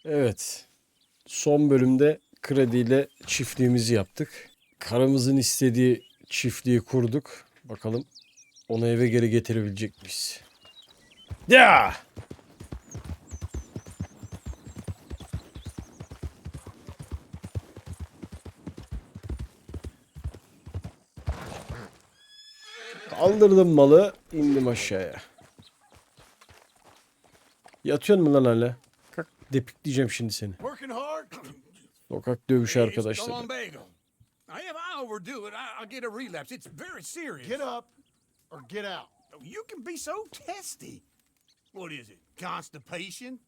Evet. Son bölümde krediyle çiftliğimizi yaptık. Karımızın istediği çiftliği kurduk. Bakalım onu eve geri getirebilecek miyiz? Ya! Kaldırdım malı, indim aşağıya. Yatıyorsun mu lan hala? Kalk, depikleyeceğim şimdi seni. Sokak dövüşü arkadaşlar. If I overdo it, I'll get a relapse. It's very serious. Get up or get out. You can be so testy. What is it? Constipation?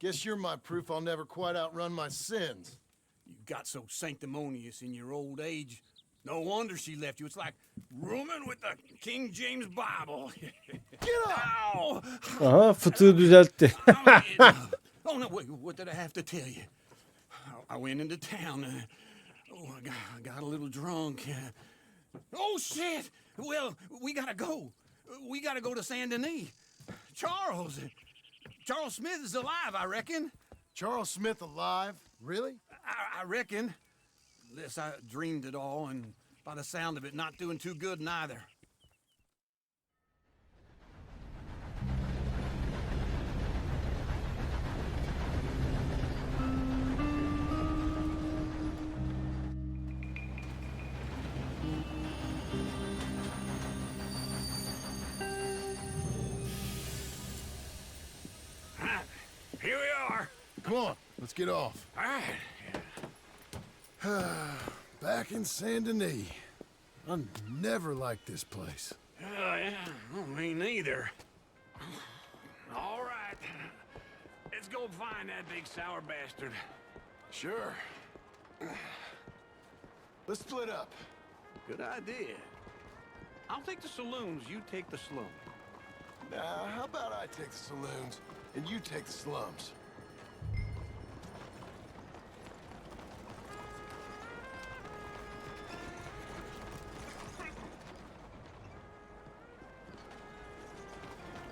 Guess you're my proof I'll never quite outrun my sins. You got so sanctimonious in your old age. No wonder she left you. It's like rooming with the King James Bible. Get up! Ow! Aha, fıtığı düzeltti. Oh no! Wait, what did I have to tell you? I went into town. I got a little drunk. Oh shit! Well, we gotta go. We gotta go to Saint Denis. Charles Smith is alive, I reckon. Charles Smith alive? Really? I reckon. Unless I dreamed it all, and by the sound of it, not doing too good neither. Here we are. Come on, let's get off. All right. Back in Saint Denis. I never liked this place. Yeah, well, me neither. All right. Let's go find that big sour bastard. Sure. Let's split up. Good idea. I'll take the saloons, you take the slum. Now, how about I take the saloons and you take the slums?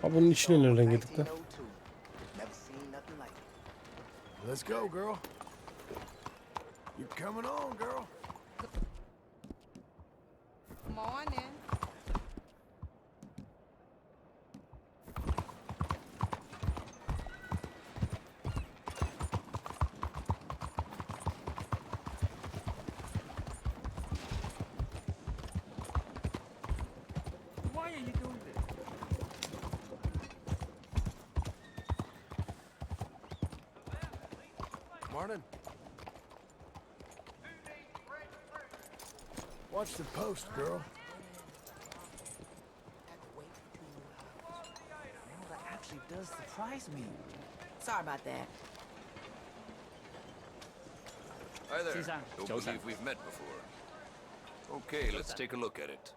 Ha, bunun içine nereden girdik lan? Let's go, girl. You're coming on, girl. Morning. Why are you doing this? Morning. Watch the post, girl. That actually does surprise me. Sorry about that. Hi there. Susan. Don't Joseph. believe we've met before. Okay, let's take a look at it.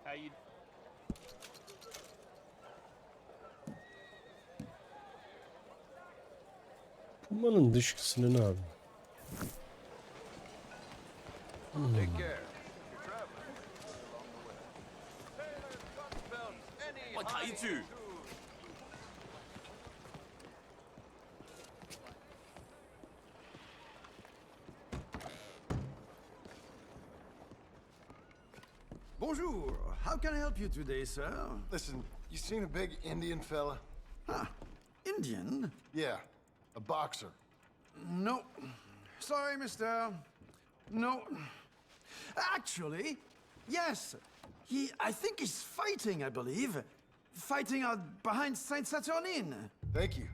How you? Pumanın dışkısını ne abi? Take care. Bonjour. How can I help you today, sir? Listen, you seen a big Indian fella? Ah, Indian? Yeah, a boxer. No. Sorry, mister. No. Actually, yes. I think he's fighting, I believe. Fighting out behind Saint Saturnin. Thank you.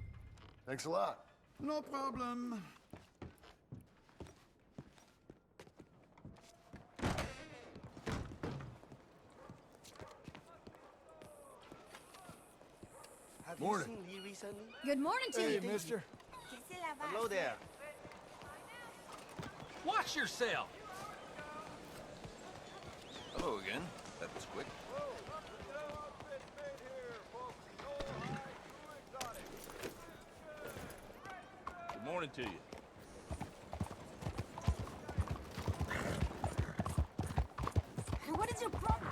Thanks a lot. No problem. Morning. Good morning to Hey, you. mister. Hello there. Watch yourself. Hello again. That was quick. Good morning to you. What is your problem?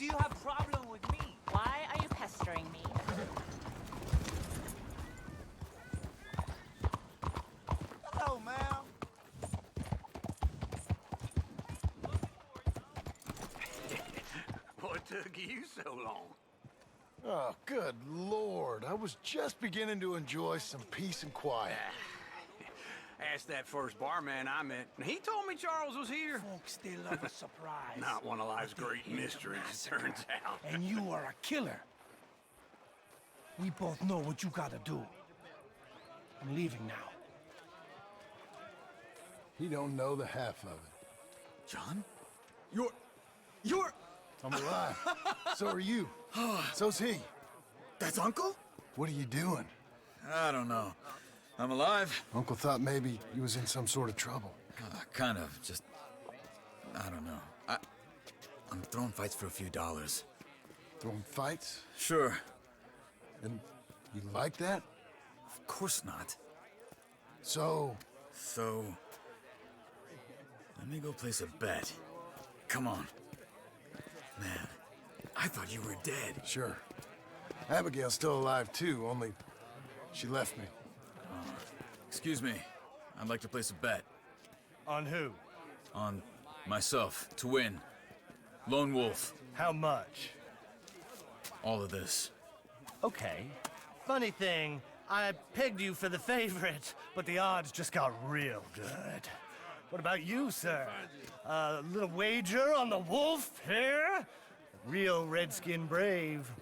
Do you have problem with me? Why are you pestering me? Hello, ma'am. What took you so long? Oh, good Lord. I was just beginning to enjoy some peace and quiet. Asked that first barman I met, and he told me Charles was here. Folks, they love a surprise. Not one of life's great mysteries, turns out. And you are a killer. We both know what you gotta do. I'm leaving now. You don't know the half of it. John? You're... I'm alive. So are you. So's he. That's Uncle? What are you doing? I don't know. I'm alive. Uncle thought maybe you was in some sort of trouble. Kind of. Just... I don't know. I'm throwing fights for a few dollars. Throwing fights? Sure. And you like that? Of course not. So... So... Let me go place a bet. Come on. Man, I thought you were dead. Sure. Abigail's still alive too, only she left me. Excuse me. I'd like to place a bet. On who? On myself, to win. Lone Wolf. How much? All of this. Okay. Funny thing, I pegged you for the favorite, but the odds just got real good. What about you, sir? A little wager on the wolf here? Real redskin brave.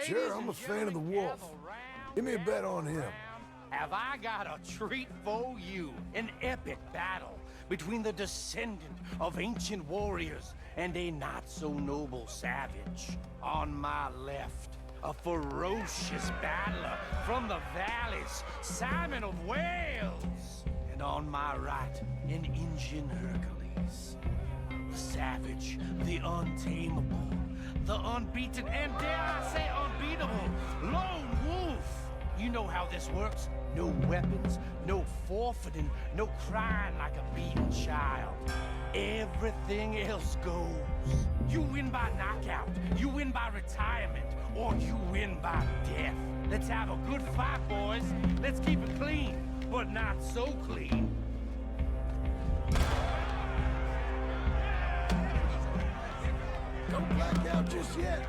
Sure, I'm a fan of the wolf. Give me a bet on him. Have I got a treat for you? An epic battle between the descendant of ancient warriors and a not-so-noble savage. On my left, a ferocious battler from the valleys, Simon of Wales. And on my right, an Injun Hercules. The savage, the untamable, the unbeaten, and dare I say unbeatable, Lone Wolf. You know how this works. No weapons, no forfeiting, no crying like a beaten child. Everything else goes. You win by knockout, you win by retirement, or you win by death. Let's have a good fight, boys. Let's keep it clean, but not so clean. Don't black out just yet.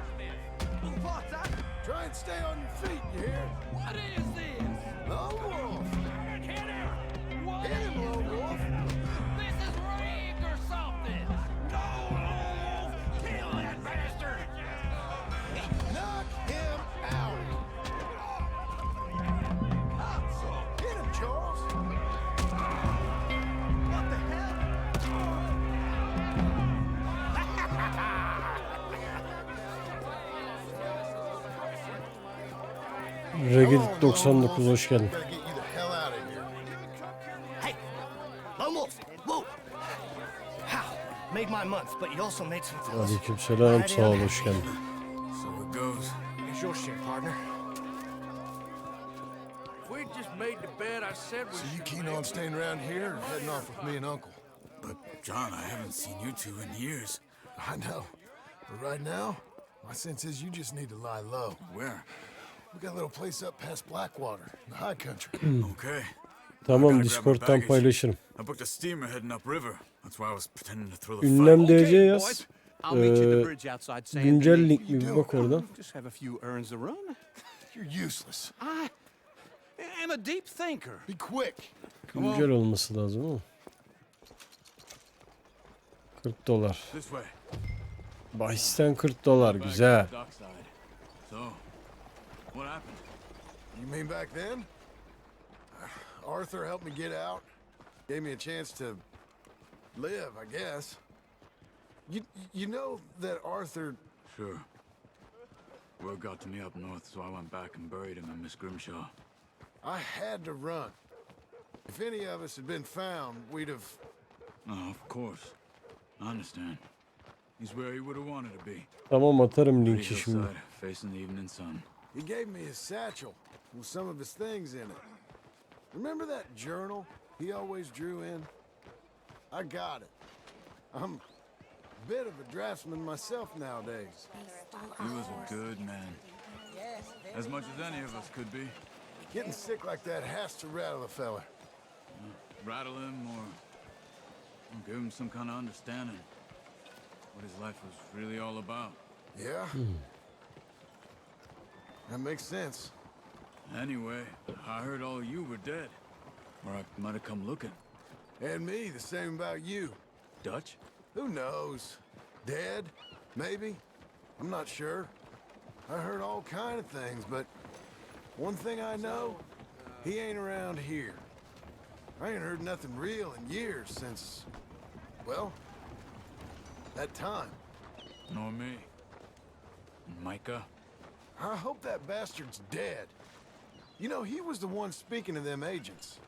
Try and stay on your feet, you hear? What is this? Lone Wolf. Hit him! What Hit him, Lone Wolf. This is rigged or something! No, Wolf! Kill that bastard! Knock him out. Hit him, Charles. What the hell? Regedit 99 hoş geldin. Gotta get you the hell out of here. Hey, Lone Wolf, whoa! How? Made my month, but you also made some things. Aleykümselam, sağ ol, hoş geldin. So it goes. Here's your share, partner. We just made the bet I said we So you keen on staying around here or heading off with me and Uncle? But, John, I haven't seen you two in years. I know. But right now, my sense is you just need to lie low. Where? We got a little place up past Blackwater, in the high country. Okay. Tamam, Discord'dan paylaşırım. I booked a steamer heading upriver. That's why I was pretending to throw the Ünlem fight. DC yaz. I'll meet you at the bridge outside San Güncel Denis. link mi bir bak oradan. Just have a few errands to run. You're useless. I am a deep thinker. Be quick. Güncel olması lazım ama. $40. This way. Bahisten $40, güzel. Dockside. So, what happened? You mean back then? Arthur helped me get out. Gave me a chance to live, I guess. You know that Arthur... Sure. Word got to me up north, so I went back and buried him in Miss Grimshaw. I had to run. If any of us had been found, we'd have... Oh, of course. I understand. He's where he would have wanted to be. Tamam, atarım Pretty linki şimdi. hillside, facing the evening sun. He gave me his satchel with some of his things in it. Remember that journal he always drew in? I got it. I'm a bit of a draftsman myself nowadays. He was a good man. As much as any of us could be. Getting sick like that has to rattle a fella. Rattle him or give him some kind of understanding. What his life was really all about. Yeah? That makes sense. Anyway, I heard all of you were dead. Or I might have come looking. And me, the same about you. Dutch? Who knows? Dead? Maybe? I'm not sure. I heard all kind of things, but one thing I know, he ain't around here. I ain't heard nothing real in years since, well, that time. Nor me. Micah? I hope that bastard's dead. You know, he was the one speaking to them agents.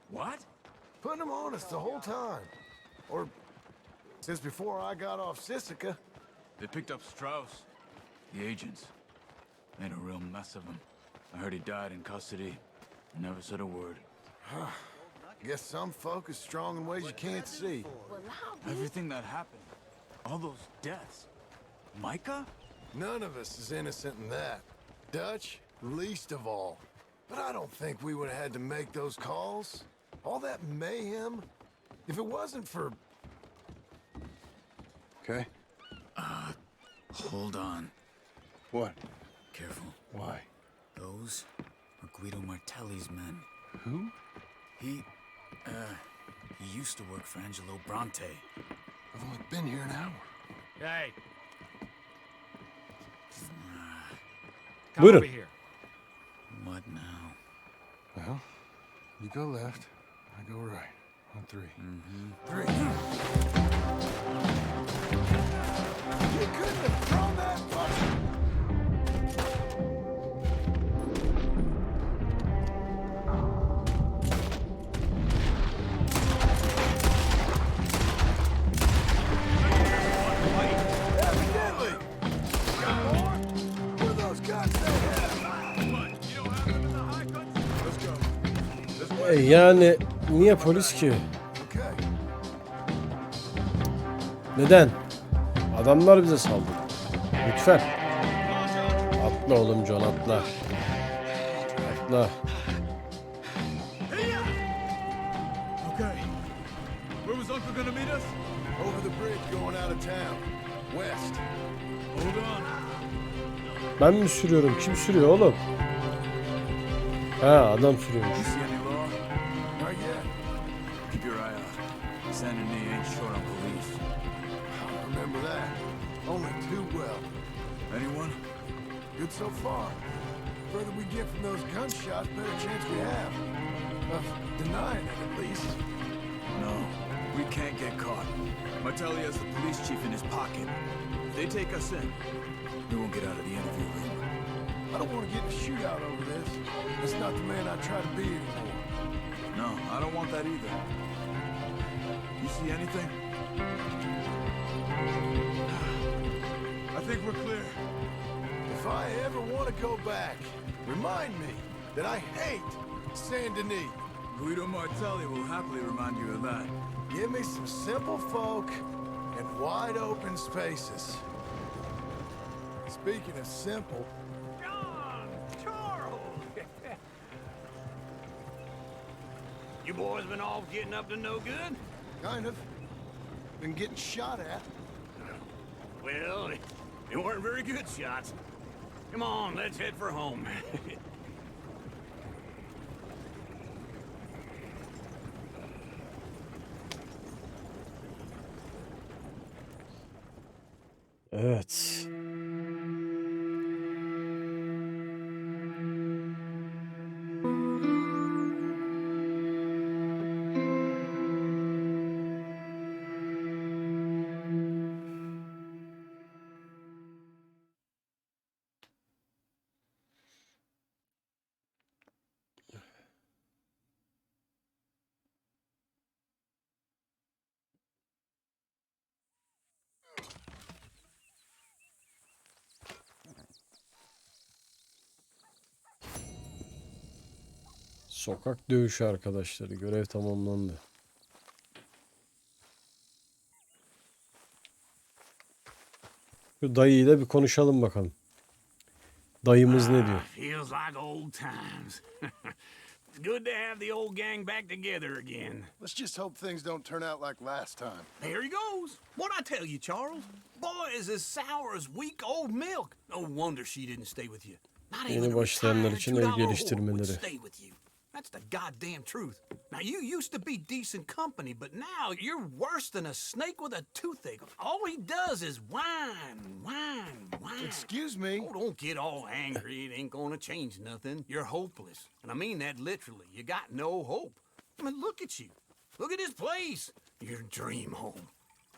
What? Putting them on us the whole time. Or since before I got off Sisika. They picked up Strauss. The agents. Made a real mess of him. I heard he died in custody. Never said a word. Guess some folk is strong in ways you can't see. Everything that happened. All those deaths. Micah? None of us is innocent in that. Dutch, least of all. But I don't think we would have had to make those calls. All that mayhem. If it wasn't for... Okay. Hold on. What? Careful. Why? Those are Guido Martelli's men. Who? He used to work for Angelo Bronte. I've only been here an hour. Hey, Buyurun. here. What now? Well, you go left, I go right. On three. Three. You couldn't have thrown that fucking... Evidently! Got more? What are those guns they have? What? You don't have them in the high country? Let's go. This way. Yani niye polis ki? Okay. Neden? Adamlar bize saldırdı. Lütfen. Atla oğlum John, atla. Atla. Okay. Where was Uncle gonna meet us? Over the bridge going out of town. West. Hold on. Ben mi sürüyorum? Kim sürüyor oğlum? Ha, adam sürüyormuş. You see any law? Not yet. Keep your eye out. San Denis ain't short on police. I remember that. Only too well. Anyone? Good so far. Further we get from those gunshots, better chance we have. Of denying it, at least. No. We can't get caught. Martelli has the police chief in his pocket. If they take us in, we won't get out of the interview room. I don't want to get in a shootout over this. That's not the man I try to be anymore. No, I don't want that either. You see anything? I think we're clear. If I ever want to go back, remind me that I hate Saint Denis. Guido Martelli will happily remind you of that. Give me some simple folk and wide open spaces. Speaking of simple, John! Charles! You boys been all getting up to no good? kind of. Been getting shot at. Well, they weren't very good shots. Come on, let's head for home. Evet. Sokak dövüşü arkadaşları. Görev tamamlandı. Şu dayıyla bir konuşalım bakalım. Dayımız ne diyor? Feels like old times. It's good to have the old gang back together again. Let's just hope things don't turn out like last time. There he goes. What'd I tell you, Charles? Boy is as sour as weak old milk. No wonder she didn't stay with you. Not even Yeni a başlayanlar retired için $2 el whore would geliştirmeleri. stay with you. That's the goddamn truth. Now, you used to be decent company, but now you're worse than a snake with a toothache. All he does is whine, whine, whine. Excuse me? Oh, don't get all angry. It ain't gonna change nothing. You're hopeless. And I mean that literally. You got no hope. I mean, look at you. Look at this place. Your dream home.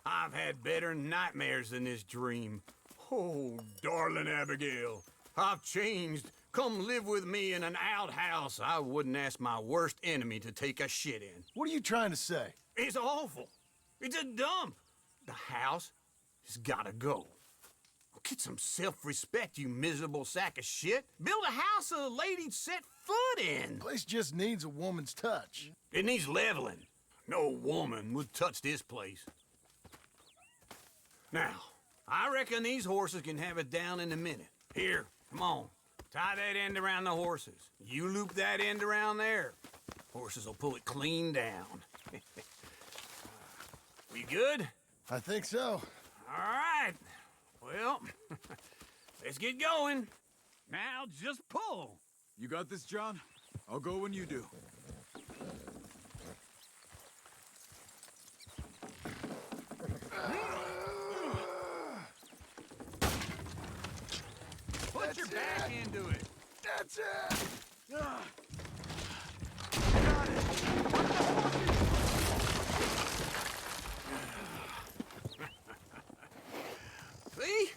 I've had better nightmares than this dream. Oh, darling Abigail, I've changed. Come live with me in an outhouse I wouldn't ask my worst enemy to take a shit in. What are you trying to say? It's awful. It's a dump. The house has gotta go. Get some self-respect, you miserable sack of shit. Build a house a lady'd set foot in. Place just needs a woman's touch. It needs leveling. No woman would touch this place. Now, I reckon these horses can have it down in a minute. Here, come on. Tie that end around the horses. You loop that end around there. Horses will pull it clean down. We good? I think so. All right. Well, let's get going. Now just pull. You got this, John? I'll go when you do. Put your back into it. That's it! See?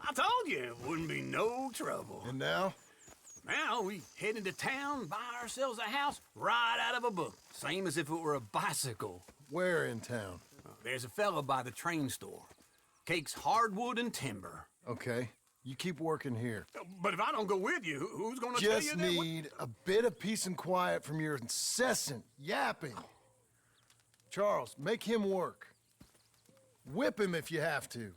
I told you it wouldn't be no trouble. And now? Now we head into town, buy ourselves a house right out of a book. Same as if it were a bicycle. Where in town? There's a fella by the train store. Cakes hardwood and timber. Okay, you keep working here. But if I don't go with you, who's gonna tell you Just that? need a bit of peace and quiet from your incessant yapping. Charles, make him work. Whip him if you have to.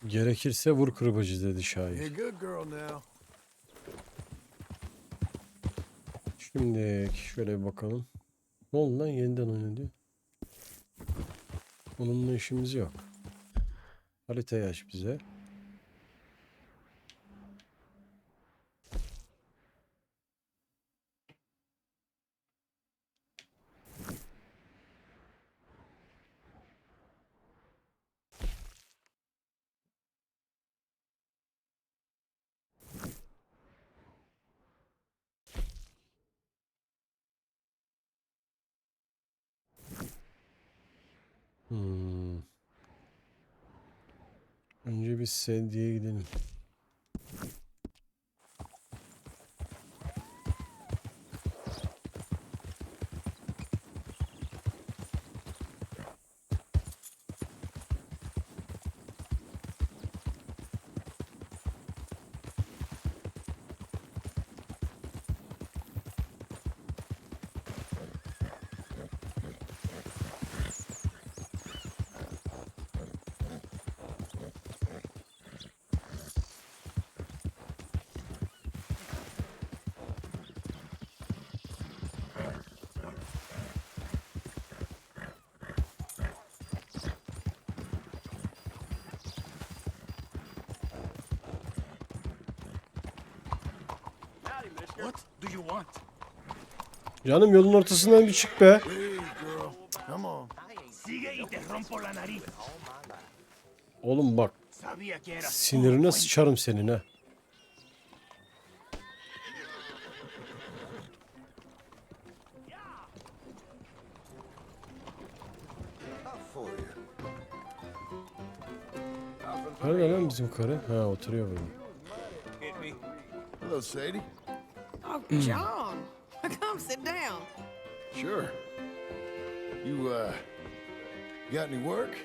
Gerekirse vur kırbacı dedi şair. You're a good girl now. Şimdi şöyle bir bakalım. Ne oldu lan, yeniden oynadı. Onunla işimiz yok. Haritayı aç bize. Önce bir sevdiğe gidelim. What do you want? Canım yolun ortasından bir çık be. Please, girl. Come on. Sigue y te rompo la nariz. Oğlum bak, Sabía que eras sinirine sıçarım senin ha. Nerede lan bizim karı? Ha, oturuyor burada. Hello, Sadie. Oh, John. Come sit down. Sure. You got any work?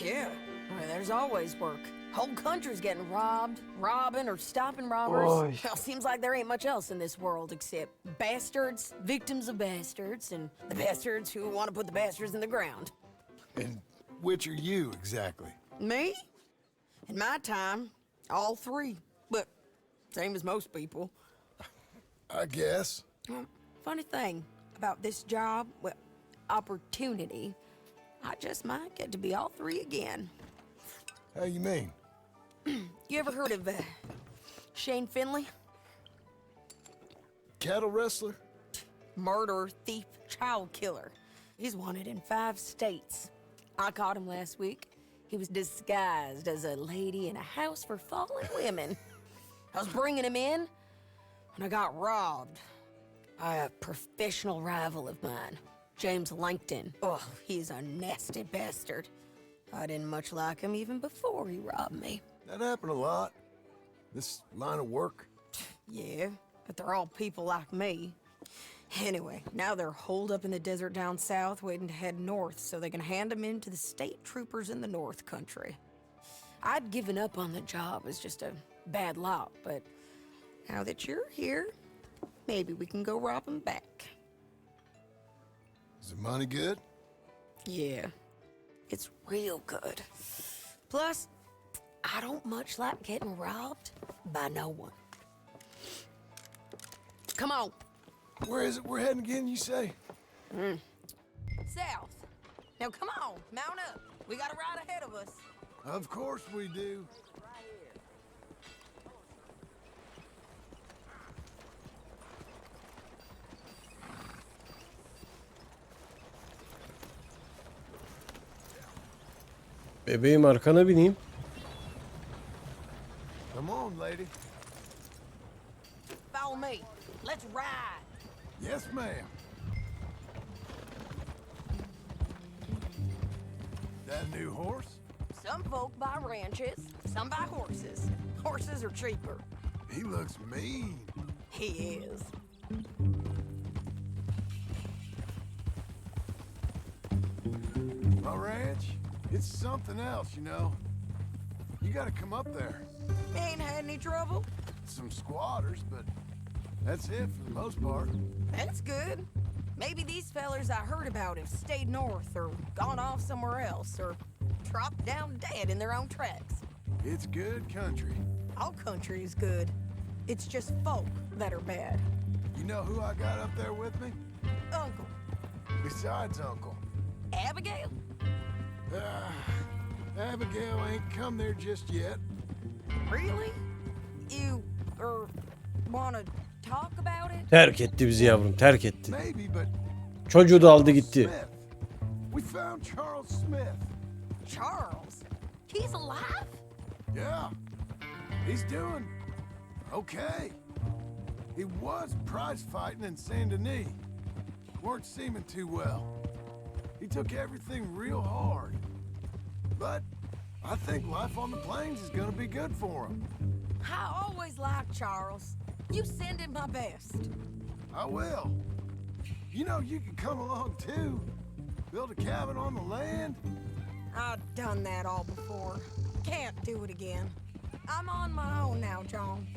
Yeah. Well, there's always work. Whole country's getting robbed, robbing or stopping robbers. Oy. Well, seems like there ain't much else in this world except bastards, victims of bastards, and the bastards who want to put the bastards in the ground. And which are you, exactly? Me? In my time, all three. But same as most people. I guess. Well, funny thing about this job, well, opportunity, I just might get to be all three again. How you mean? You ever heard of Shane Finley? Cattle wrestler? Murderer, thief, child killer. He's wanted in 5 states. I caught him last week. He was disguised as a lady in a house for fallen women. I was bringing him in, and I got robbed by a professional rival of mine, James Langton. Oh, he's a nasty bastard. I didn't much like him even before he robbed me. That happened a lot. This line of work. Yeah, but they're all people like me. Anyway, now they're holed up in the desert down south waiting to head north so they can hand them in to the state troopers in the north country. I'd given up on the job as just a bad lot, but now that you're here, maybe we can go rob them back. Is the money good? Yeah, it's real good. Plus, I don't much like getting robbed by no one. Come on. Where is it we're heading again, you say? South. Now come on, mount up. We got a ride ahead of us. Of course we do. Bebeğim arkana bineyim. Come on, lady. Follow me. Let's ride. Yes, ma'am. That new horse? Some folk buy ranches, some buy horses. Horses are cheaper. He looks mean. He is. My ranch, it's something else, you know. You gotta come up there. Ain't had any trouble? Some squatters, but that's it for the most part. That's good. Maybe these fellers I heard about have stayed north or gone off somewhere else or dropped down dead in their own tracks. It's good country. All country is good. It's just folk that are bad. You know who I got up there with me? Uncle. Besides Uncle. Abigail? Abigail ain't come there just yet. Really? You, wanna talk about it? Terk etti bizi yavrum, terk etti. Maybe, but Çocuğu da aldı gitti. Smith. We found Charles Smith. Charles? He's alive? Yeah. He's doing okay. He was prize fighting in Saint Denis. Weren't seeming too well. He took everything real hard. But I think life on the plains is gonna be good for him. I always liked Charles. You send him my best. I will. You know, you can come along too. Build a cabin on the land. I've done that all before. Can't do it again. I'm on my own now, John.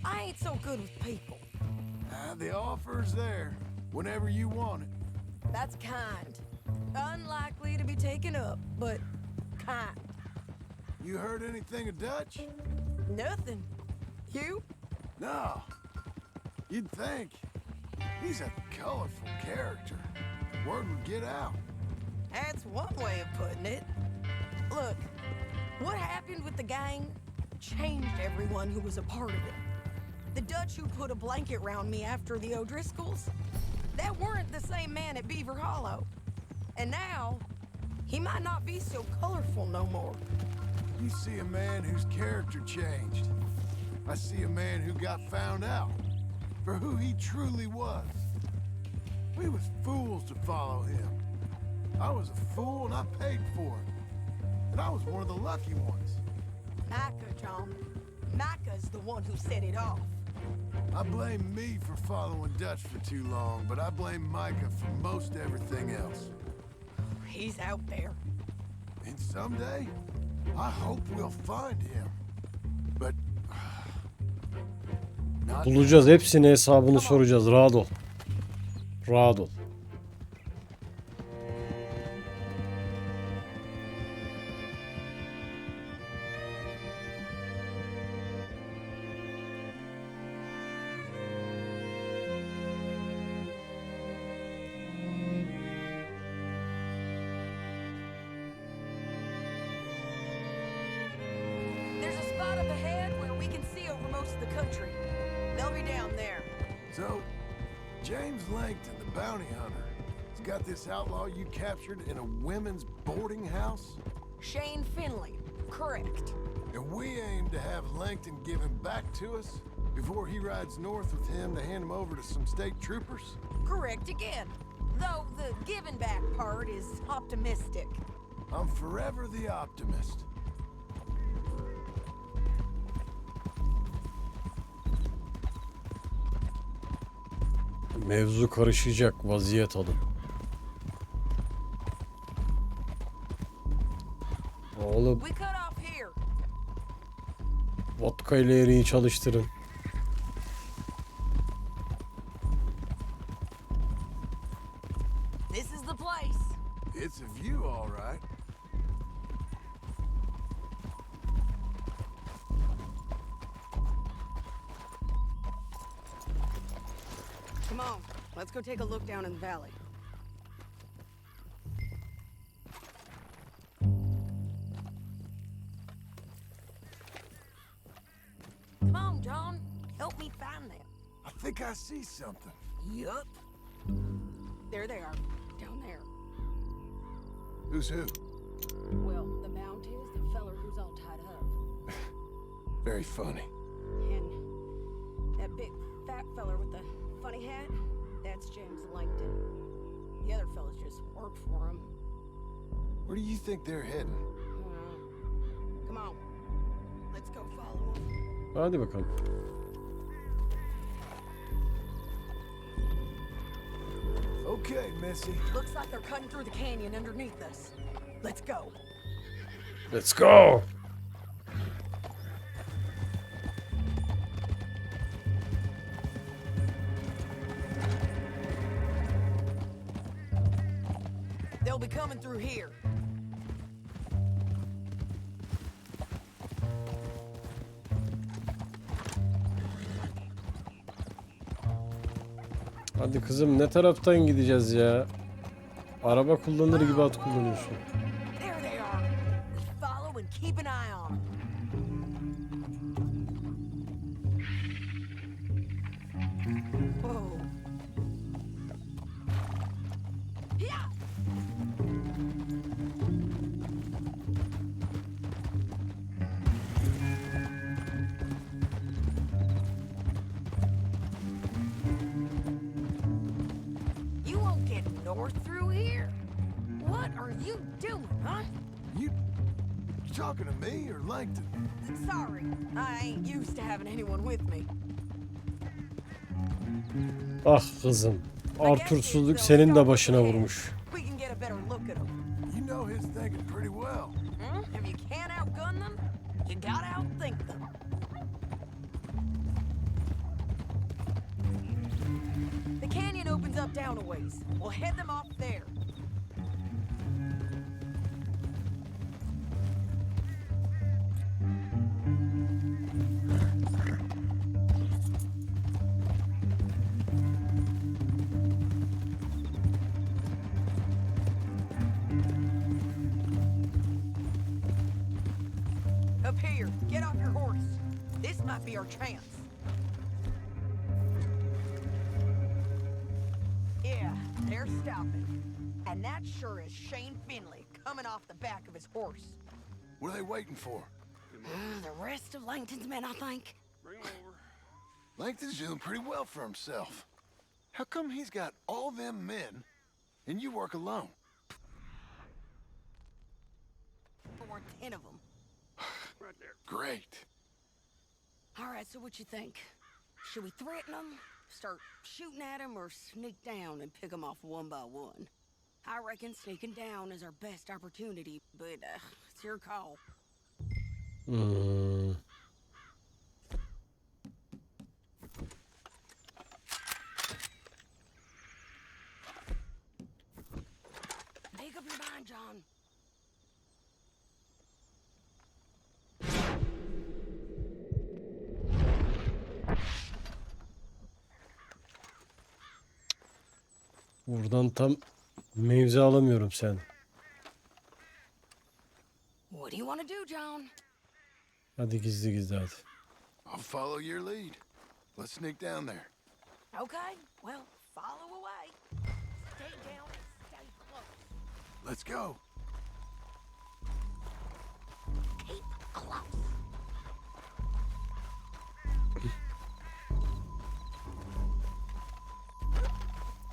I ain't so good with people. The offer's there whenever you want it. That's kind. Unlikely to be taken up, but kind. You heard anything of Dutch? Nothing. You? No. You'd think. He's a colorful character. Word would get out. That's one way of putting it. Look, what happened with the gang changed everyone who was a part of it. The Dutch who put a blanket round me after the O'Driscolls, that weren't the same man at Beaver Hollow. And now, he might not be so colorful no more. You see a man whose character changed. I see a man who got found out for who he truly was. We was fools to follow him. I was a fool and I paid for it. And I was one of the lucky ones. Micah, John. Micah's the one who set it off. I blame me for following Dutch for too long, but I blame Micah for most everything else. He's out there. And someday, I hope we'll find him. But not Bulacağız. Hepsine hesabını soracağız. Rahat ol. Rahat ol. There's a spot up ahead where we can see over most of the country. They'll be down there. So, James Langton, the bounty hunter, has got this outlaw you captured in a women's boarding house? Shane Finley, correct. And we aim to have Langton give him back to us before he rides north with him to hand him over to some state troopers? Correct again. Though the giving back part is optimistic. I'm forever the optimist. Mevzu karışacak. Vaziyet alın. Oğlum, We cut off here. vodka ile eriği çalıştırın. This is the place. It's a view, all right. Come on, let's go take a look down in the valley. Come on, John. Help me find them. I think I see something. Yup. There they are, down there. Who's who? Well, the mount is the feller who's all tied up. Very funny. And that big fat feller with the funny hat, that's James Langton. The other fellas just work for him. Where do you think they're heading? Come on, let's go follow him. Hadi bakalım. Okay, Missy. Looks like they're cutting through the canyon underneath us. Let's go. Let's go. They'll be coming through here. Hadi kızım, ne taraftan gideceğiz ya? Araba kullanır gibi at kullanıyorsun. There they are. We follow and keep an eye on them. Whoa. Yeah. You won't get north through here. What are you doing, huh? You talking to me or Langton? Sorry, I ain't used to having anyone with me. Ah kızım. Artursuzluk senin de başına vurmuş. We can get a better look at them. You know his thinking pretty well. If you can't outgun them, you gotta outthink them. The canyon opens up down a ways. We'll head them off there. Up here, get off your horse. This might be our chance. Yeah, they're stopping. And that sure is Shane Finley coming off the back of his horse. What are they waiting for? The rest of Langton's men, I think. Langton's doing pretty well for himself. How come he's got all them men and you work alone? There weren't 10 of them. Right there. Great. All right, so what you think? Should we threaten them, start shooting at them, or sneak down and pick them off one by one? I reckon sneaking down is our best opportunity, but it's your call. Hmm. Make up your mind, John. Buradan tam mevzi alamıyorum sen. What do you want to do, John? Hadi gizli gizli hadi. I'll follow your lead. Let's sneak down there. Okay, well, follow away. Stay down and stay close. Let's go. Keep close.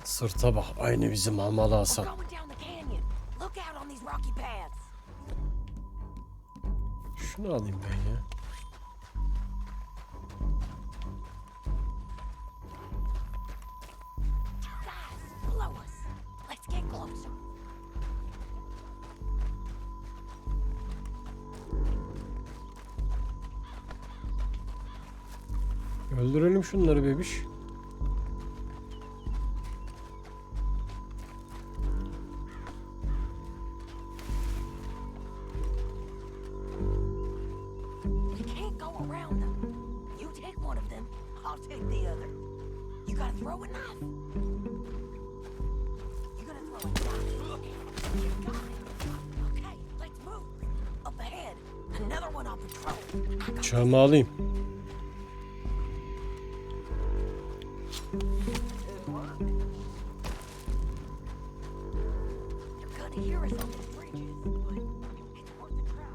Sırta bak, aynı bizim Hamalı Hasan. We're going down the canyon. Look out on these rocky paths. Şunu alayım ben ya. Guys, below us. Let's get closer. Öldürelim şunları bebiş. You can't go around them. You take one of them, I'll take the other. You gotta throw a knife. You gotta throw a knife. You got it. Okay, let's move. Up ahead, another one on patrol. Bıçağımı alayım. You're gonna hear us on the bridges, but it's worth the try.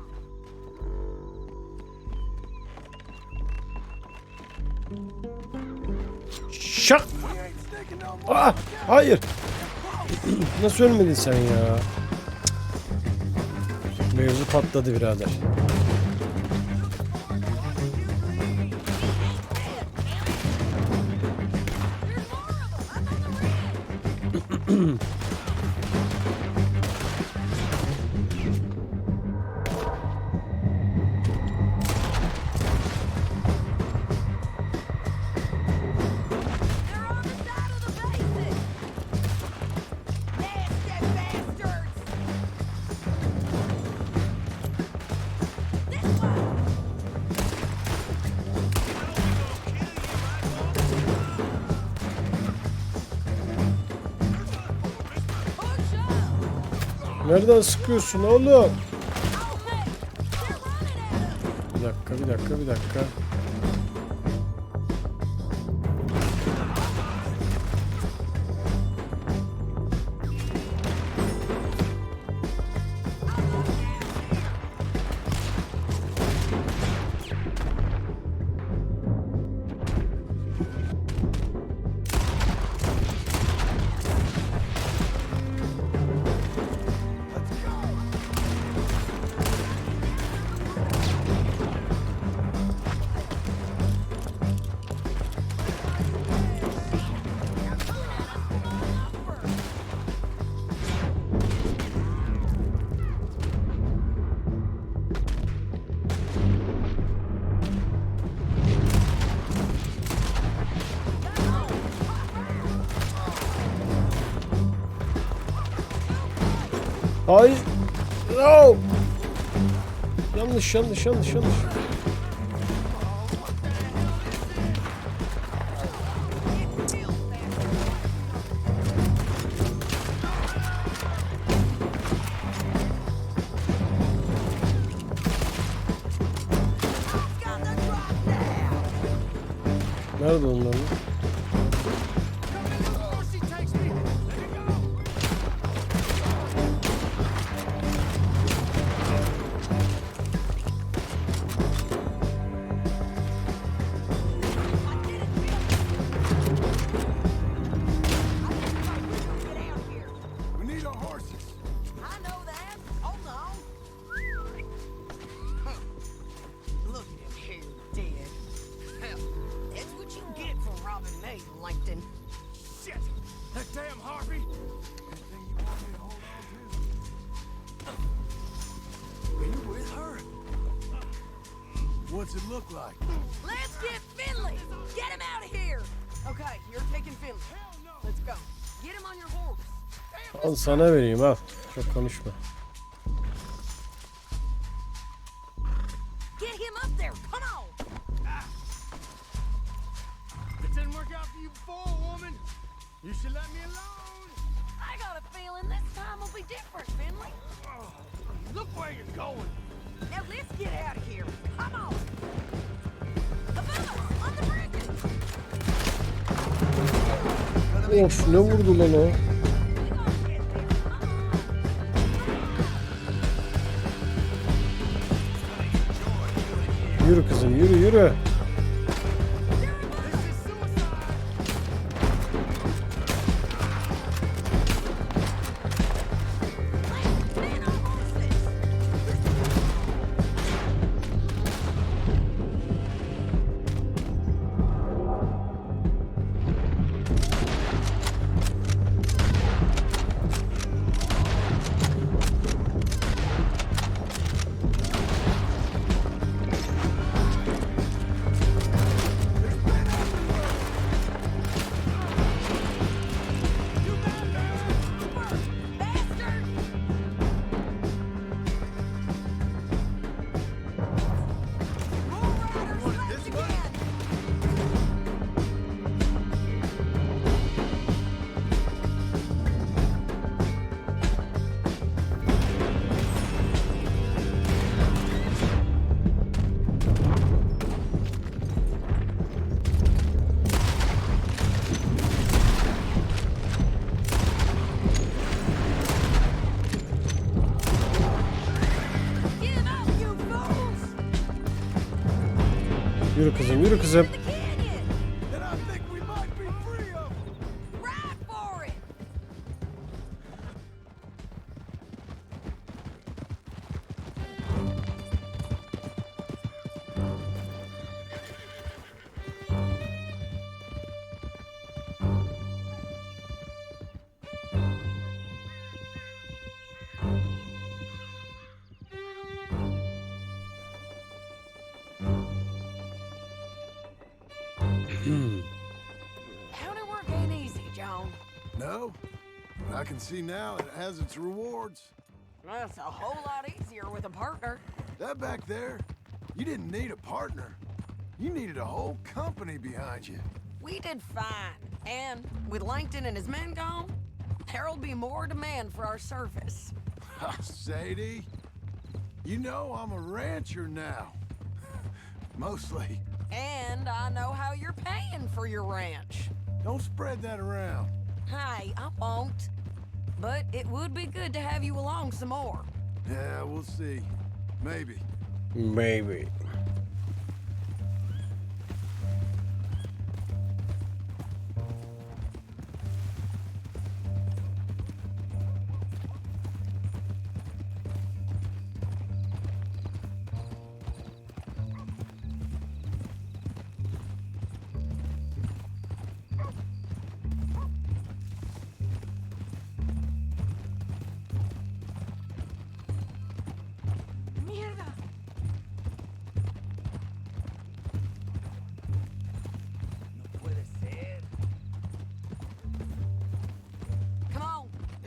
Şak! Ah, hayır. Nasıl ölmedin sen ya? Mevzu patladı birader. They're on the side of the basin! Nasty bastards! This way! Push up! Nereden sıkıyorsun oğlum? I'll make! They're running at us! Bir dakika, bir dakika. Hayır. No. Yanlış. Nerede onlar? We need our horses. I know that. Hold on. Look at him here, dead. Hell, that's what you get for robbing me, Langton. Shit! That damn harpy! Anything you want me to hold on to? Are you with her? What's it look like? Let's get Finley! Get him out of here! Okay, you're taking Finley. Let's go. Get him on your horse. Al sana vereyim al. Çok konuşma. Get him up there. Come on. It didn't work out for you before, woman. You should let me alone. I got a feeling this time will be different, Finley. Look where you're going. Now let's get out of here. Come on. Above us, on the bridges. Of ne vurdu lan o? Yürü kızım yürü yürü. Yürü kızım yürü kızım. Counter work ain't easy, John. No, but I can see now it has its rewards. That's a whole lot easier with a partner. That back there, you didn't need a partner. You needed a whole company behind you. We did fine. And with Langton and his men gone, there'll be more demand for our service. Sadie, you know I'm a rancher now. Mostly. And I know how you're paying for your ranch. Don't spread that around. Hey, I won't. But it would be good to have you along some more. Yeah, we'll see. Maybe. Maybe.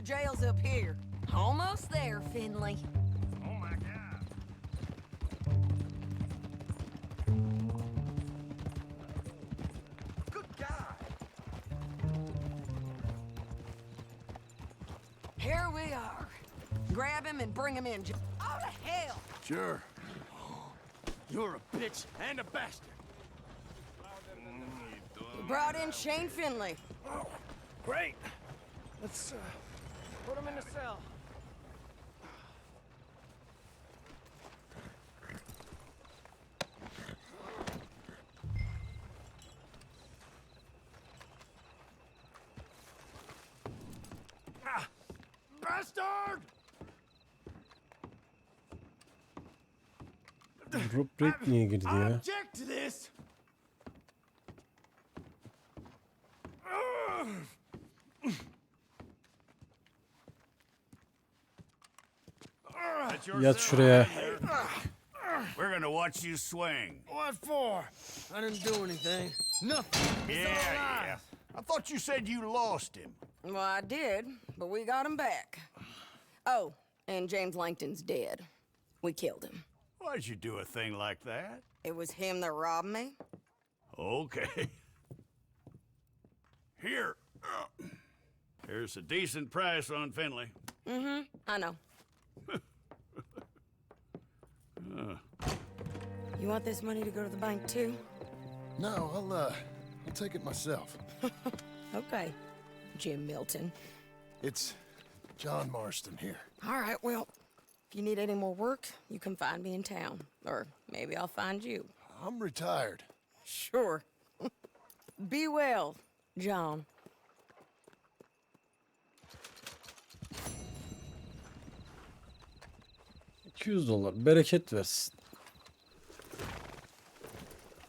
Jail's up here. Almost there, Finley. Oh my God. Good God. Here we are. Grab him and bring him in. Oh, to hell! Sure. You're a bitch and a bastard. We brought in Shane Finley. Oh, great. Let's put him in the cell. Bastard! Rob Red niye girdi I ya? object to this. Yat şuraya. We're gonna wipe watch you swing. What for? I didn't do anything. Nothing. He's alive. I thought you said you lost him. Well, I did, but we got him back. Oh, and James Langton's dead. We killed him. Why'd you do a thing like that? It was him that robbed me. Okay. Here. Here's a decent price on Finley. Mm-hmm, I know. You want this money to go to the bank, too? No, I'll take it myself. Okay, Jim Milton. It's John Marston here. All right, well, if you need any more work, you can find me in town. Or maybe I'll find you. I'm retired. Sure. Be well, John. $200 bereket versin.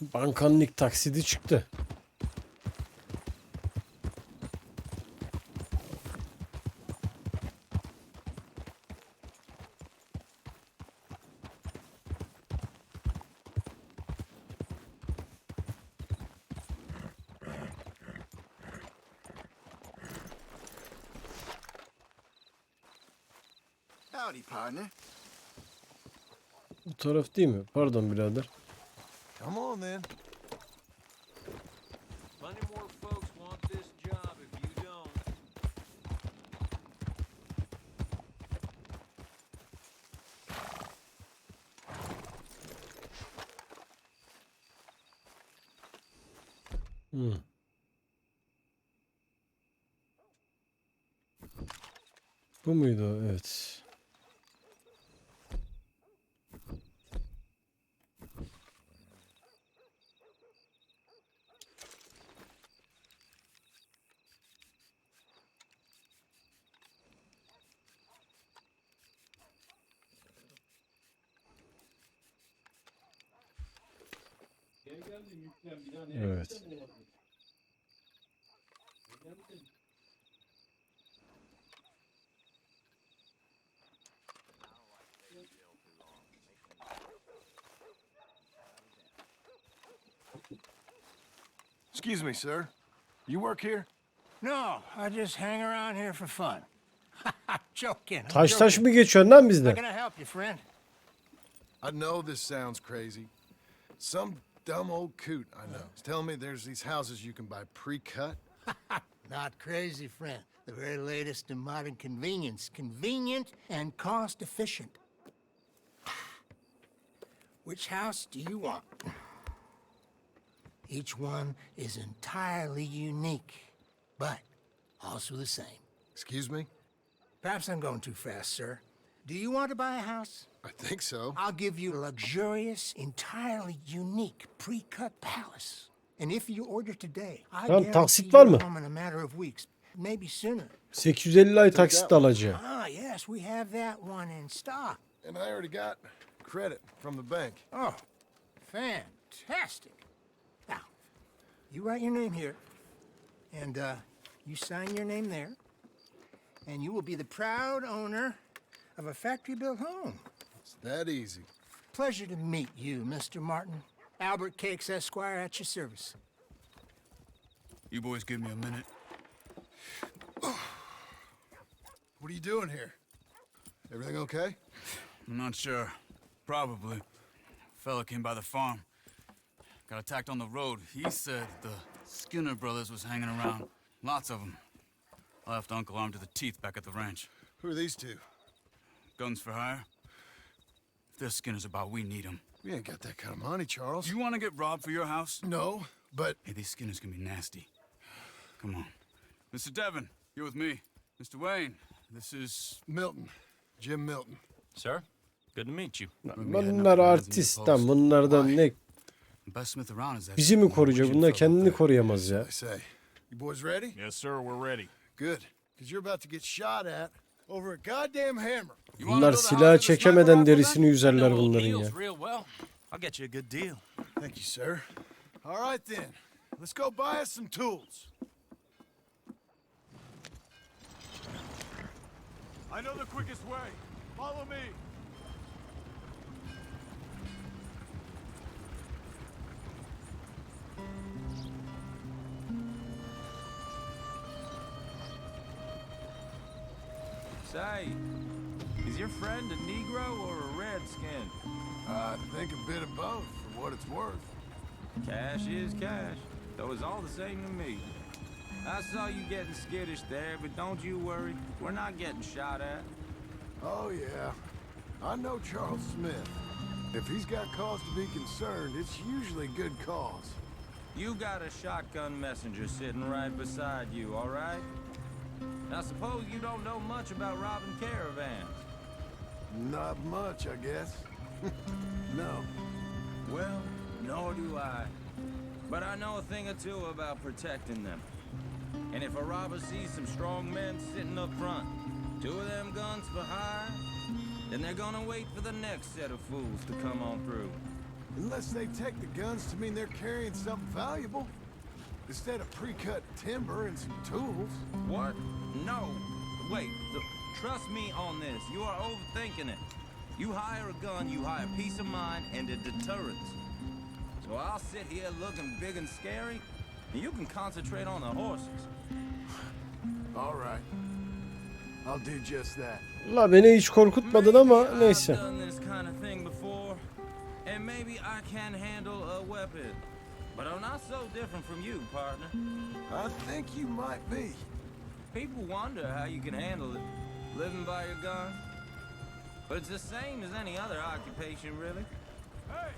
Bankanın ilk taksidi çıktı. Howdy, partner. Bu taraf değil mi? Pardon birader. Come on then. Plenty more folks want this job if you don't. Bu muydu o? Evet. Evet. Excuse me, sir. You work here? No, I just hang around here for fun. I'm joking. I'm Taş taş joking. mı geçiyorsun lan How bizden? can I help you, friend? I know this sounds crazy. Some dumb old coot I know is telling me there's these houses you can buy pre-cut. Not crazy, friend. The very latest in modern convenience. Convenient and cost efficient. Which house do you want? Each one is entirely unique, but also the same. Excuse me? Perhaps I'm going too fast, sir. Do you want to buy a house? I think so. I'll give you a luxurious, entirely unique pre-cut palace. And if you order today, I Lan guarantee taksit var you'll mı? home in a matter of weeks, maybe sooner. 850 ay taksit alacağım. Ah, yes, we have that one in stock. And I already got credit from the bank. Oh, fantastic. Now, you write your name here, and you sign your name there, and you will be the proud owner of a factory-built home. It's that easy. Pleasure to meet you, Mr. Martin. Albert Cakes, Esquire, at your service. You boys give me a minute. What are you doing here? Everything okay? I'm not sure. Probably. Fella came by the farm. Got attacked on the road. He said the Skinner brothers was hanging around. Lots of them. I left Uncle armed to the teeth back at the ranch. Who are these two? Guns for hire. If they're Skinner's about, we need them. We ain't got that kind of money, Charles. You want to get robbed for your house? No, but... Hey, these Skinners can be nasty. Come on. Mr. Devon, you're with me. Mr. Wayne, this is... Milton. Jim Milton. Sir, good to meet you. Bunlar artist lan. Bunlardan ne? Best Smith around is that... Bizi mi koruyacak? Bunlar kendini koruyamaz ya. I say. You boys ready? Yes, sir, we're ready. Good. Because you're about to get shot at over a goddamn hammer. Bunlar silahı çekemeden derisini yüzerler bunların ya. Real well. I'll get you a good deal. Thank you, sir. All right, then. Let's go buy us some tools. I know the quickest way. Follow me. Say, is your friend a Negro or a Redskin? I think a bit of both, for what it's worth. Cash is cash, though it's all the same to me. I saw you getting skittish there, but don't you worry. We're not getting shot at. Oh, yeah. I know Charles Smith. If he's got cause to be concerned, it's usually good cause. You got a shotgun messenger sitting right beside you, all right? Now suppose you don't know much about robbing caravans. Not much, I guess. No. Well, nor do I. But I know a thing or two about protecting them. And if a robber sees some strong men sitting up front, 2 of them guns for hire, then they're gonna wait for the next set of fools to come on through. Unless they take the guns to mean they're carrying something valuable. Instead of pre-cut timber and some tools. What? No. Wait, trust me on this. You are overthinking it. You hire a gun, you hire peace of mind and a deterrence. So I'll sit here looking big and scary, and you can concentrate on the horses. All right. I'll do just that. La beni hiç korkutmadın ama neyse. I've done this kind of thing before, and maybe I can handle a weapon. But I'm not so different from you, partner. I think you might be. People wonder how you can handle it, living by your gun. But it's the same as any other occupation, really. Hey,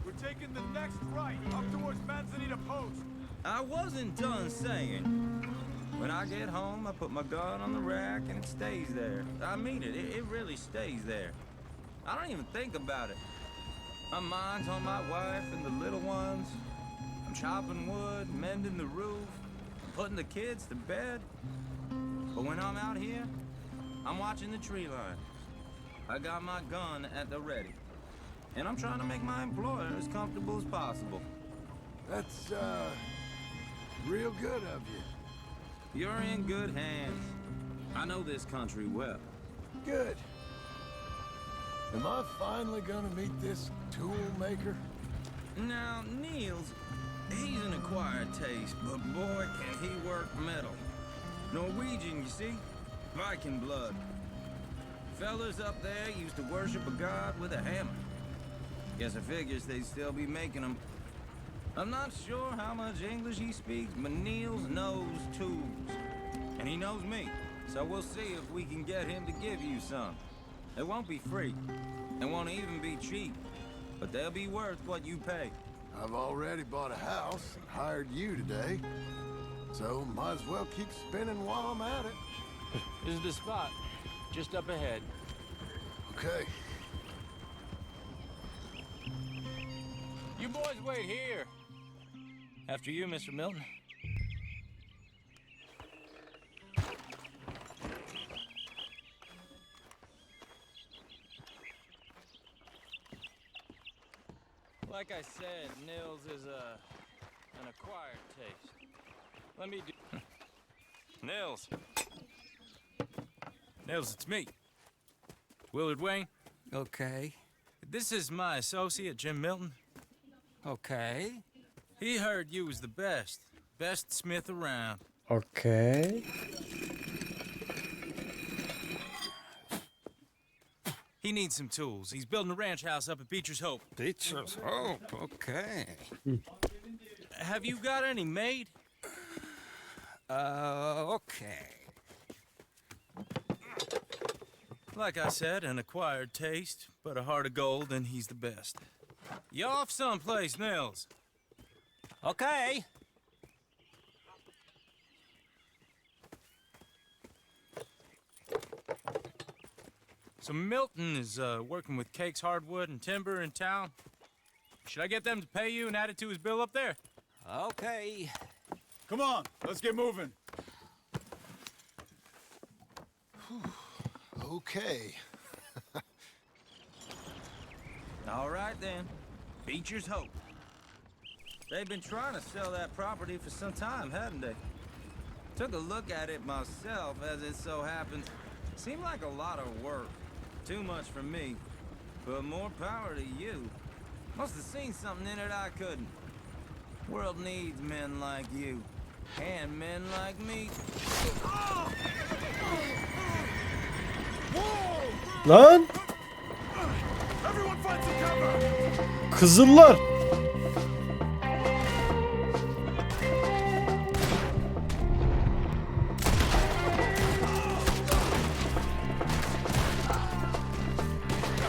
we're taking the next right, up towards Manzanita Post. I wasn't done saying. When I get home, I put my gun on the rack and it stays there. I mean it, it really stays there. I don't even think about it. My mind's on my wife and the little ones. I'm chopping wood, mending the roof, putting the kids to bed. But when I'm out here, I'm watching the tree line. I got my gun at the ready. And I'm trying to make my employer as comfortable as possible. That's, real good of you. You're in good hands. I know this country well. Good. Am I finally gonna meet this tool maker? Now, Niels, he's an acquired taste, but boy, can he work metal. Norwegian, you see? Viking blood. Fellas up there used to worship a god with a hammer. Guess I figures they'd still be making them. I'm not sure how much English he speaks, but Niels knows tools. And he knows me, so we'll see if we can get him to give you some. It won't be free. It won't even be cheap. But they'll be worth what you pay. I've already bought a house and hired you today. So might as well keep spinning while I'm at it. This is the spot. Just up ahead. Okay. You boys wait here. After you, Mr. Milton. Like I said, Nils is an acquired taste. Let me do... Nils. Nils, it's me. Willard Wayne. Okay. This is my associate, Jim Milton. Okay. He heard you was the best. Best smith around. Okay. He needs some tools. He's building a ranch house up at Beecher's Hope. Beecher's Hope, okay. Have you got any made? Okay. Like I said, an acquired taste, but a heart of gold, and he's the best. You off someplace, Nils? Okay. So Milton is working with Cake's Hardwood and Timber in town. Should I get them to pay you and add it to his bill up there? Okay. Come on, let's get moving. Okay. All right, then. Beecher's Hope. They've been trying to sell that property for some time, haven't they? Took a look at it myself, as it so happens. Seemed like a lot of work. Too much for me. But more power to you. Must have seen something in it I couldn't. World needs men like you. And men like me. Lan! Everyone find some cover! Kızıllar!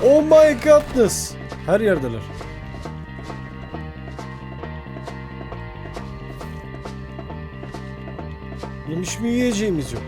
Oh my goodness! Her yerdeler. Oğlum hiç mi yiyeceğimiz yok?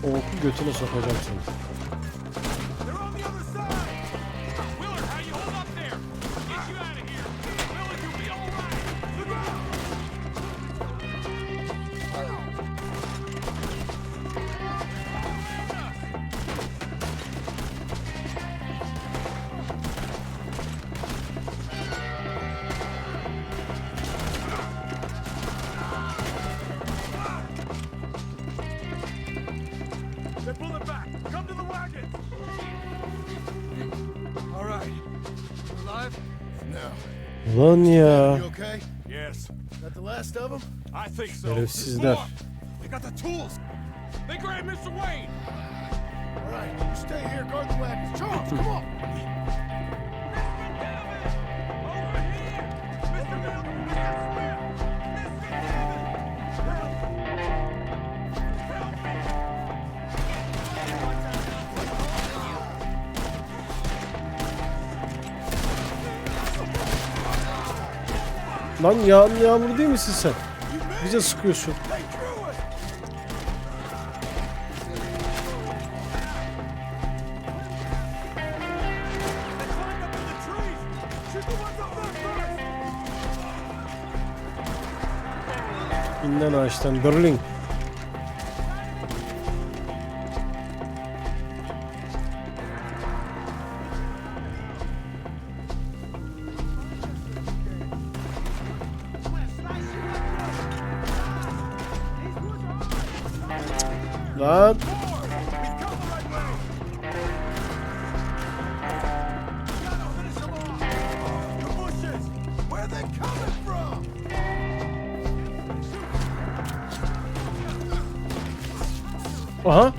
O oku götüne sokacağım seni. They're pulling back. Come to the wagon. All right. Alive? No. Ulan ya. You okay? Yes. That the last of them? I think so. Şerefsizler. They got the tools. They grabbed Mr. Wayne. All right, you stay here, guard the wagons. Charles, come on! Lan yağmur değil misin sen? Bize sıkıyorsun. İnden ağaçtan Berlin. Lan. Aha.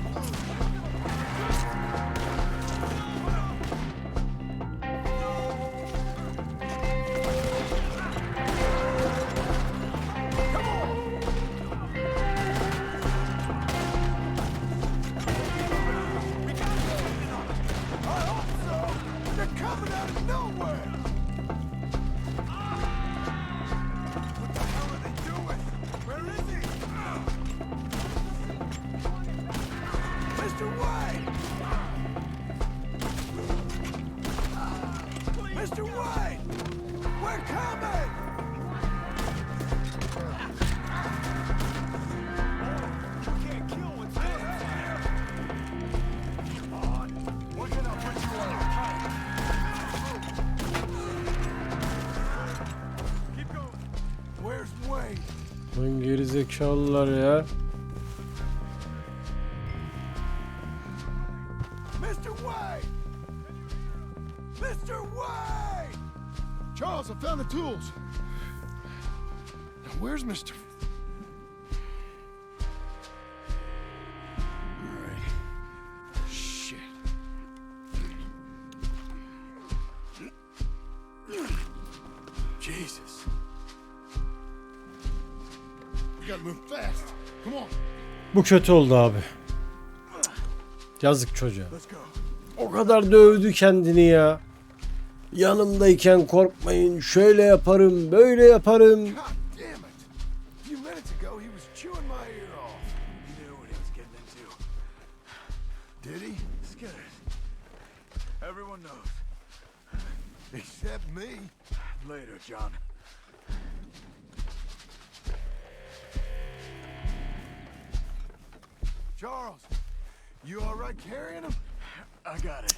Mr. White! We're coming! You can't kill what's there. Come on. We're gonna put you on a pipe. Keep going. Where's Wayne? Lan gerizekalılar ya. Mr. White! Mr. White! Charles, I found the tools. Now, where's Mr. All right. Shit. Jesus. We gotta move fast. Come on. Bu kötü oldu abi. Yazık çocuğa. Let's go. O kadar dövdü kendini ya. Yanımdayken korkmayın. Şöyle yaparım, böyle yaparım. God damn it! A few minutes ago he was chewing my ear off. He knew what he was getting into. Did he? Skinner. Everyone knows. Except me. Later, John. Charles, you all right carrying him? I got it.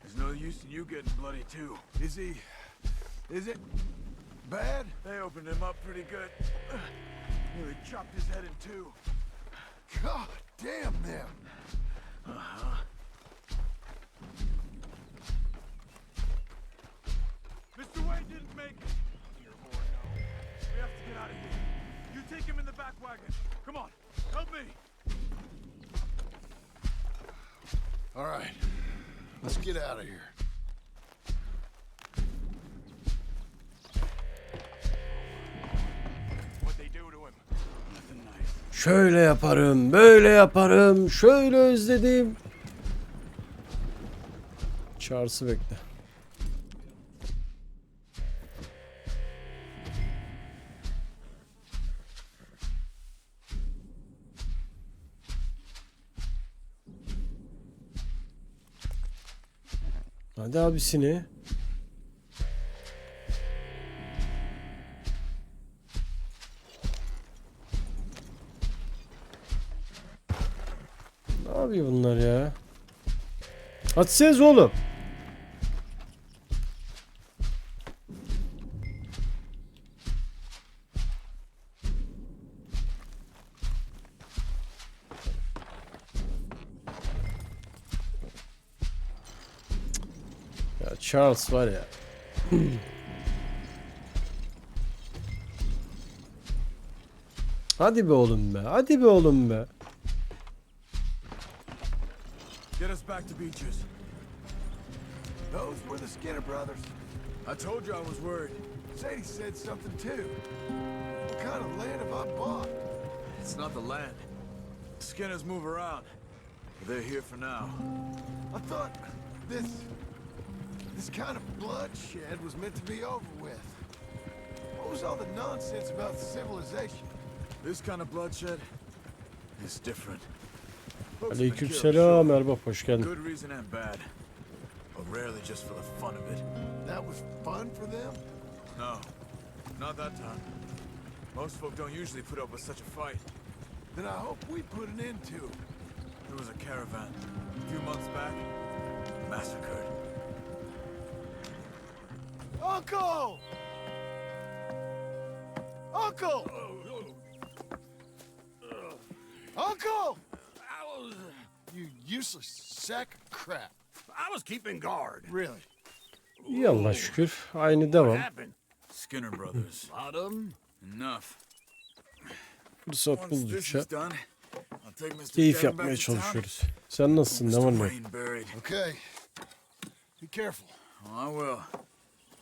There's no use in you getting bloody too. Is it bad? They opened him up pretty good. Nearly chopped his head in two. God damn them. Mr. Wade didn't make it. Dear Lord, no. We have to get out of here. You take him in the back wagon. Come on, help me. All right, let's get out of here. What they do to him? Nothing nice. Şöyle yaparım, böyle yaparım. Şöyle özledim. Charles'ı bekle. Hadi abisini. Ne yapıyor bunlar ya? Açsınız oğlum. Ya Charles var ya. Hadi be oğlum be. Hadi be oğlum be. Get us back to Beaches. Those were the Skinner brothers. I told you I was worried. Sadie said something too. What kind of land have I bought? It's not the land. Skinners move around. But they're here for now. I thought this kind of bloodshed was meant to be over with. What was all the nonsense about civilization? This kind of bloodshed is different. Folks have been killed, Aleykümselam sure. Erbap, hoş geldin. Good reason and bad. But rarely just for the fun of it. That was fun for them? No, not that time. Most folk don't usually put up with such a fight. Then I hope we put an end to it. There was a caravan a few months back, massacred. Uncle! Uncle! Uncle! You useless sack of crap. I was keeping guard. Really? İyi Allah'a şükür. Aynı devam. Skinner brothers. Lot of them. Enough. Fırsat Once this buldukça is done, I'll take Mr. keyif Devon yapmaya back to town. çalışıyoruz. Sen nasılsın? Ne var ne yok? Rain buried. Okay. Be careful. Oh, I will.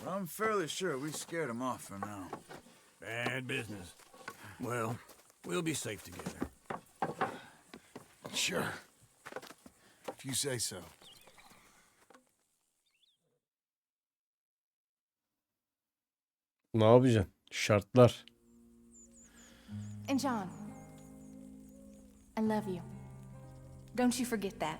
But I'm fairly sure we scared him off for now. Bad business. Well, we'll be safe together. Sure. If you say so. Ne yapacaksın? Şartlar. And John, I love you. Don't you forget that.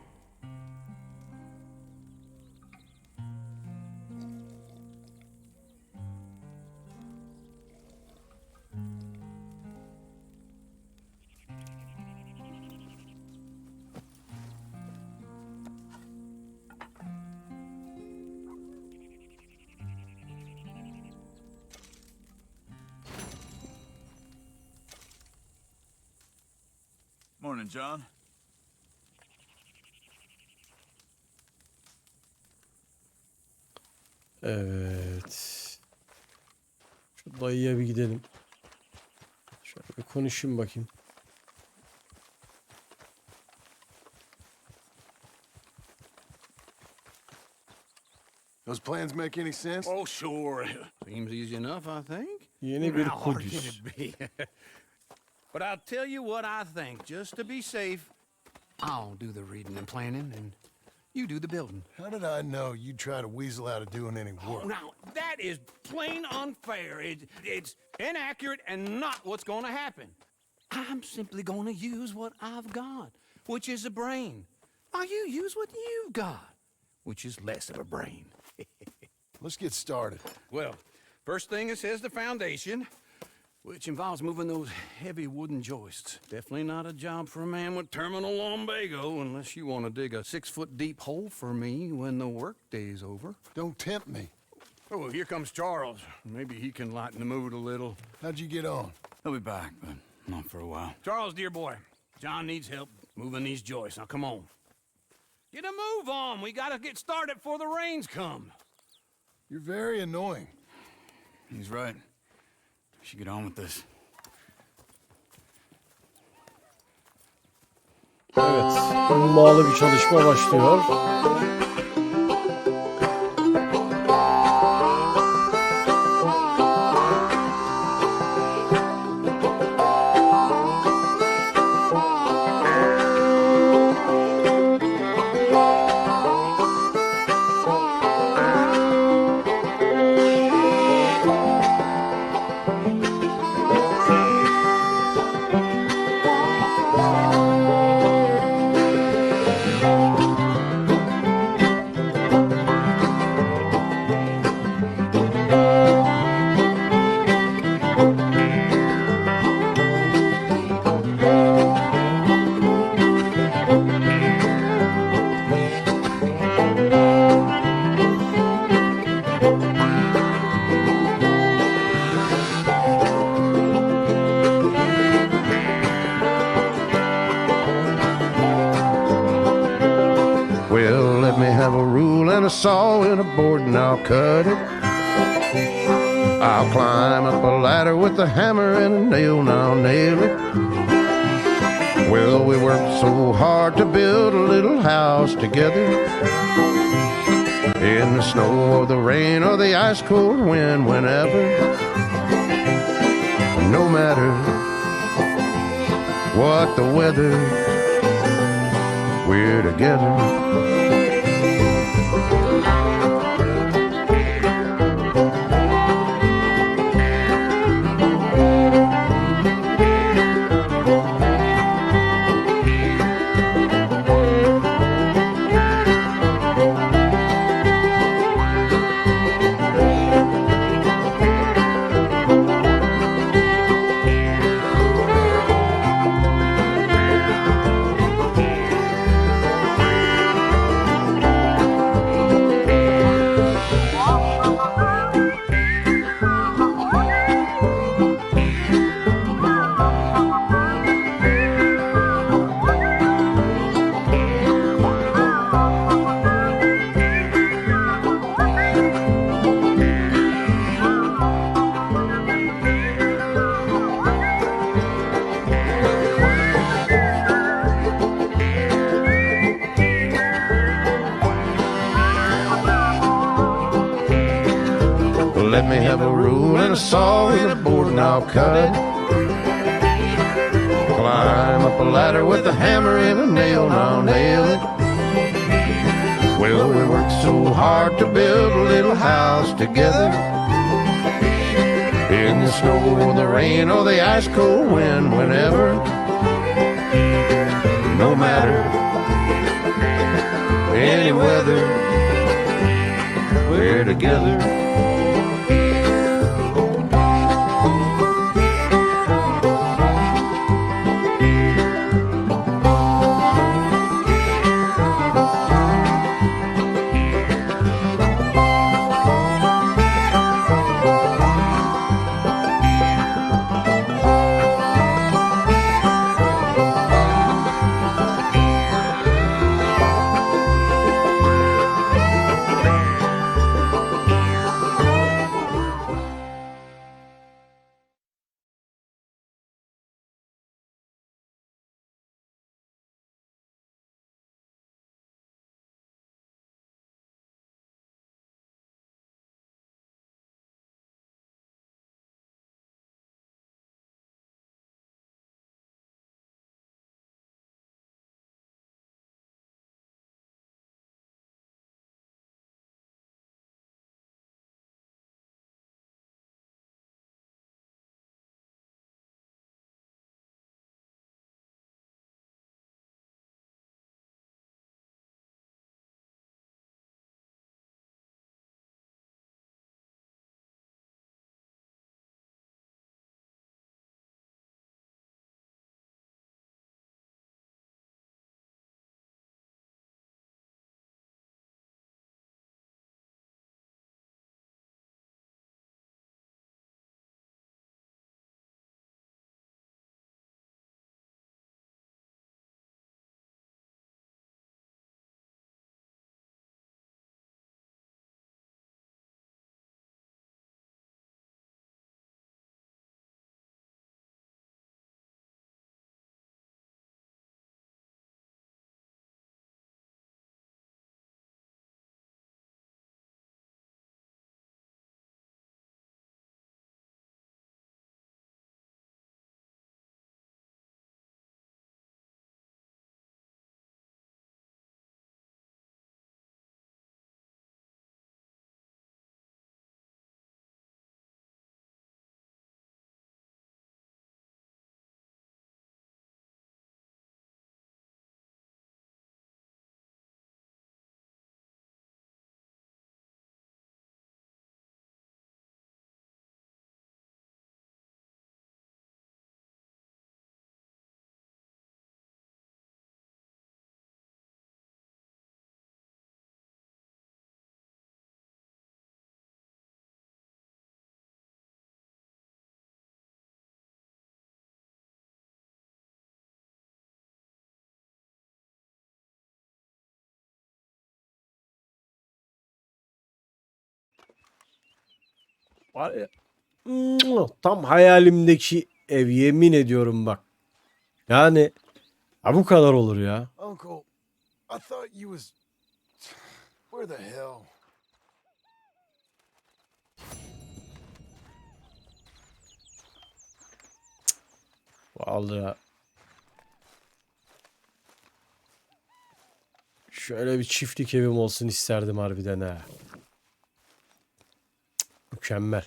Morning, John. Evet. Şu dayıya bir gidelim. Şöyle bir konuşayım bakayım. Those plans make any sense? Oh, sure. Seems easy enough, I think. Yeni bir How hard can Kudüs. it be? But I'll tell you what I think, just to be safe. I'll do the reading and planning, and You do the building. How did I know you'd try to weasel out of doing any work? Oh, now, that is plain unfair. It's inaccurate and not what's going to happen. I'm simply going to use what I've got, which is a brain. Now you use what you've got, which is less of a brain. Let's get started. Well, first thing it says the foundation, which involves moving those heavy wooden joists. Definitely not a job for a man with terminal lumbago, unless you want to dig a 6-foot deep hole for me when the workday's over. Don't tempt me. Oh, here comes Charles. Maybe he can lighten the mood a little. How'd you get on? He'll be back, but not for a while. Charles, dear boy, John needs help moving these joists. Now, come on. Get a move on. We gotta get started before the rains come. You're very annoying. He's right. We should get on with this. Evet, hummalı bir çalışma başlıyor. Well, let me have a rule and a saw and a board and I'll cut it. I'll climb up a ladder with a hammer and a nail and I'll nail it. Well, we worked so hard to build a little house together. In the snow or the rain or the ice cold wind, whenever. No matter what the weather, we're together. Let me have a rule and a saw and a board and I'll cut it. Climb up a ladder with a hammer and a nail and I'll nail it. Well, we worked so hard to build a little house together. In the snow or the rain or the ice cold wind, whenever. No matter any weather, we're together. Var ya, tam hayalimdeki ev, yemin ediyorum bak. Yani ha bu kadar olur ya. Uncle, I thought you was... Where the hell? Vallahi şöyle bir çiftlik evim olsun isterdim harbiden ha. Mükemmel.